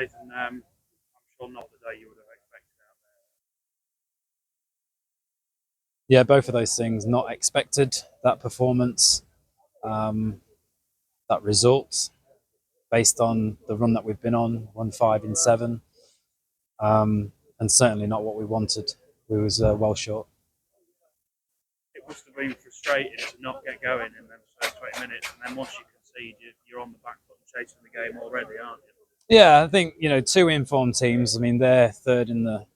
Nathan, I'm sure not the day you would have expected out there. Yeah, both of those things not expected. That performance, that result, based on the run that we've been on, 1-5 in 7, and certainly not what we wanted. We was well short. It must have been frustrating to not get going in those first 20 minutes, and then once you concede, you're on the back foot and chasing the game already, aren't you? Yeah, I think two informed teams. I mean, they're third in the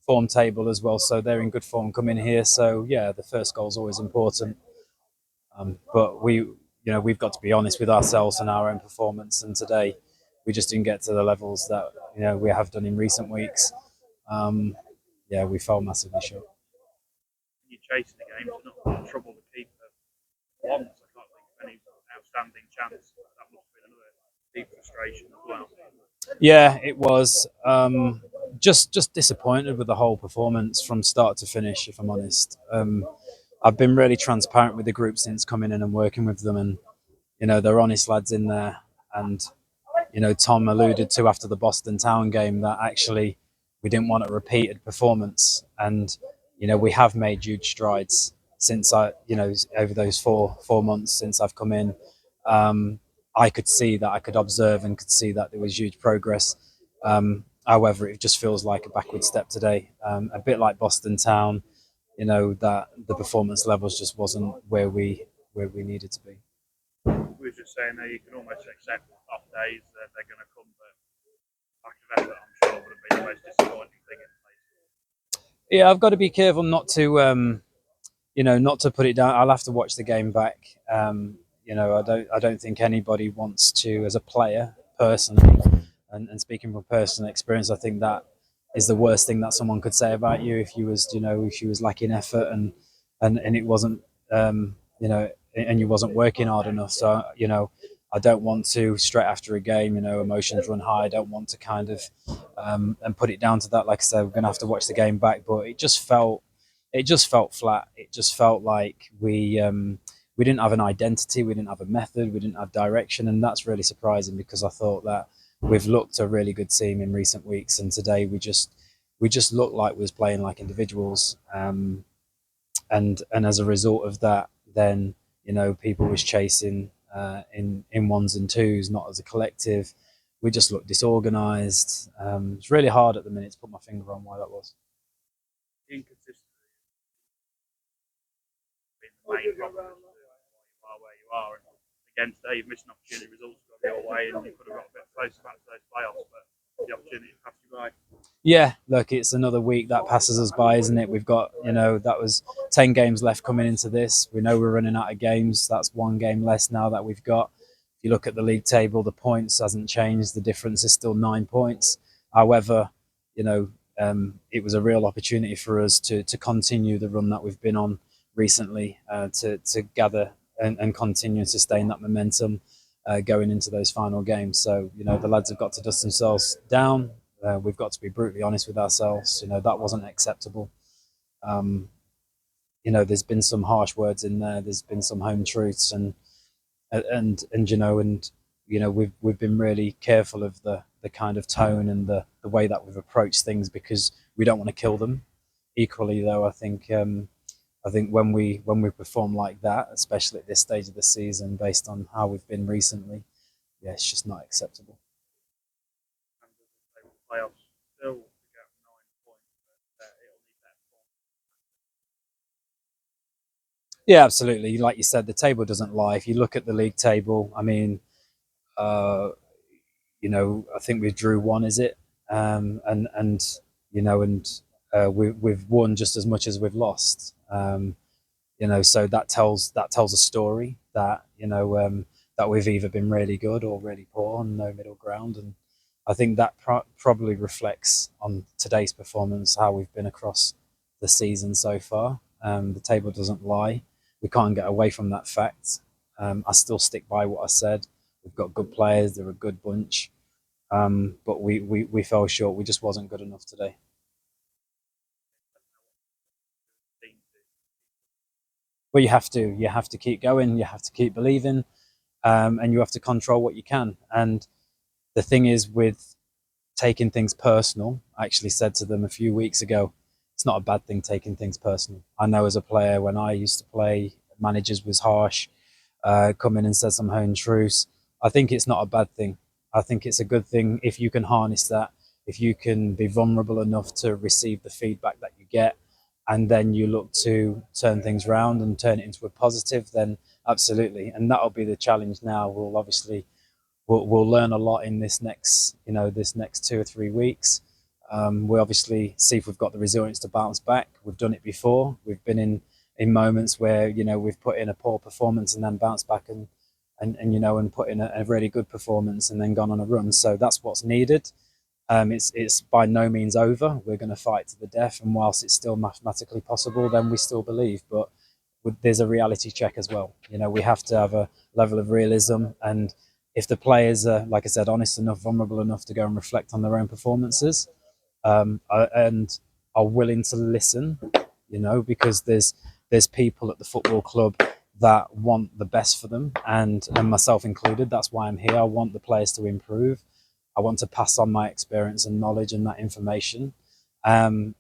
form table as well, so they're in good form coming here. So yeah, the first goal is always important. But we've got to be honest with ourselves and our own performance. And today, we just didn't get to the levels that we have done in recent weeks. Yeah, we fell massively short. You're chasing the game to not trouble the keeper once. I can't think of any outstanding chance. That must have been another deep frustration as well. Yeah, it was just disappointed with the whole performance from start to finish. If I'm honest, I've been really transparent with the group since coming in and working with them, and they're honest lads in there. And Tom alluded to after the Boston Town game that actually we didn't want a repeated performance, and we have made huge strides since over those four months since I've come in. I could see that, I could observe and could see that there was huge progress. However, it just feels like a backward step today, a bit like Boston Town. That the performance levels just wasn't where we needed to be. We were just saying that you can almost accept off days that they're going to come, but lack of effort, I'm sure, would have been the most disappointing thing in place. Yeah, I've got to be careful not to not to put it down. I'll have to watch the game back. I don't think anybody wants to, as a player, personally, and speaking from personal experience, I think that is the worst thing that someone could say about you if you was lacking effort and it wasn't and you wasn't working hard enough. So I don't want to straight after a game, emotions run high. I don't want to kind of and put it down to that. Like I said, we're gonna have to watch the game back, but it just felt flat. It just felt like we didn't have an identity, we didn't have a method, we didn't have direction, and that's really surprising because I thought that we've looked a really good team in recent weeks, and today we just looked like we was playing like individuals, and as a result of that, then people was chasing in ones and twos, not as a collective. We just looked disorganised. It's really hard at the minute to put my finger on why that was. Inconsistency being the main problem as to why you are where you are. And again, today you've missed an opportunity. Results got your way, and you could have got a bit closer back to those playoffs, but the opportunity passed you by. Yeah, look, it's another week that passes us by, isn't it? We've got, that was 10 games left coming into this. We know we're running out of games. That's one game less now that we've got. If you look at the league table, the points hasn't changed. The difference is still 9 points. However, it was a real opportunity for us to continue the run that we've been on recently, to gather and continue and sustain that momentum going into those final games. So, the lads have got to dust themselves down. We've got to be brutally honest with ourselves. That wasn't acceptable. There's been some harsh words in there. There's been some home truths, and we've been really careful of the kind of tone and the way that we've approached things because we don't want to kill them. Equally, though, I think when we perform like that, especially at this stage of the season, based on how we've been recently, yeah, it's just not acceptable. Playoffs still to get 9 points, but it'll need that form. Yeah, absolutely. Like you said, the table doesn't lie. If you look at the league table, I mean, I think we drew one, is it? We've won just as much as we've lost. So that tells a story that that we've either been really good or really poor, and no middle ground. And I think that probably reflects on today's performance, how we've been across the season so far. The table doesn't lie. We can't get away from that fact. I still stick by what I said. We've got good players. They're a good bunch. But we fell short. We just wasn't good enough today. But you have to keep going. You have to keep believing, and you have to control what you can. And the thing is, with taking things personal. I actually said to them a few weeks ago, it's not a bad thing taking things personal. I know as a player, when I used to play, managers was harsh, come in and said some home truths. I think it's not a bad thing. I think it's a good thing if you can harness that, if you can be vulnerable enough to receive the feedback that you get, and then you look to turn things around and turn it into a positive, then absolutely. And that'll be the challenge now. We'll learn a lot in this next, this next 2 or 3 weeks. We obviously see if we've got the resilience to bounce back. We've done it before. We've been in moments where we've put in a poor performance and then bounced back and put in a really good performance and then gone on a run. So that's what's needed. It's by no means over. We're going to fight to the death, and whilst it's still mathematically possible, then we still believe. But there's a reality check as well. We have to have a level of realism, and if the players are, like I said, honest enough, vulnerable enough to go and reflect on their own performances, and are willing to listen, because there's people at the football club that want the best for them, and myself included. That's why I'm here. I want the players to improve. I want to pass on my experience and knowledge and that information, and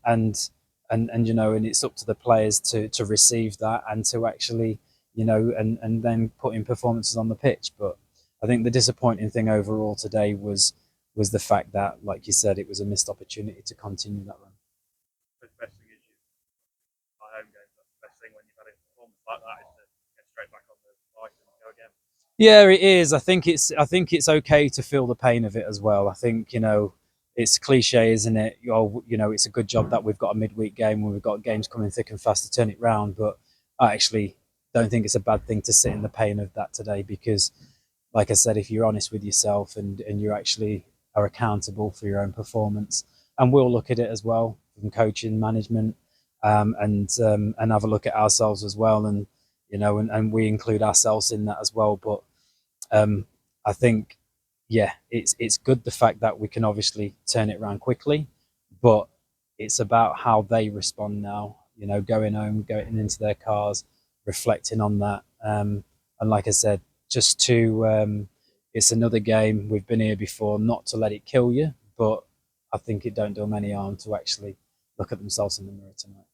it's up to the players to receive that and to actually, and then put in performances on the pitch. But I think the disappointing thing overall today was the fact that, like you said, it was a missed opportunity to continue that run. The best thing is my home games. That's the best thing when you've had a performance like that, is to get straight back on the bike and go again. Yeah, it is. I think it's okay to feel the pain of it as well. I think it's cliche, isn't it? It's a good job that we've got a midweek game when we've got games coming thick and fast to turn it round. But I actually don't think it's a bad thing to sit in the pain of that today, because, like I said, if you're honest with yourself and you actually are accountable for your own performance, and we'll look at it as well from coaching, management, and have a look at ourselves as well, and and we include ourselves in that as well. But I think, yeah, it's good the fact that we can obviously turn it around quickly, but it's about how they respond now. Going home, going into their cars, reflecting on that, and like I said, just to it's another game. We've been here before. Not to let it kill you, but I think it don't do them any harm to actually look at themselves in the mirror tonight.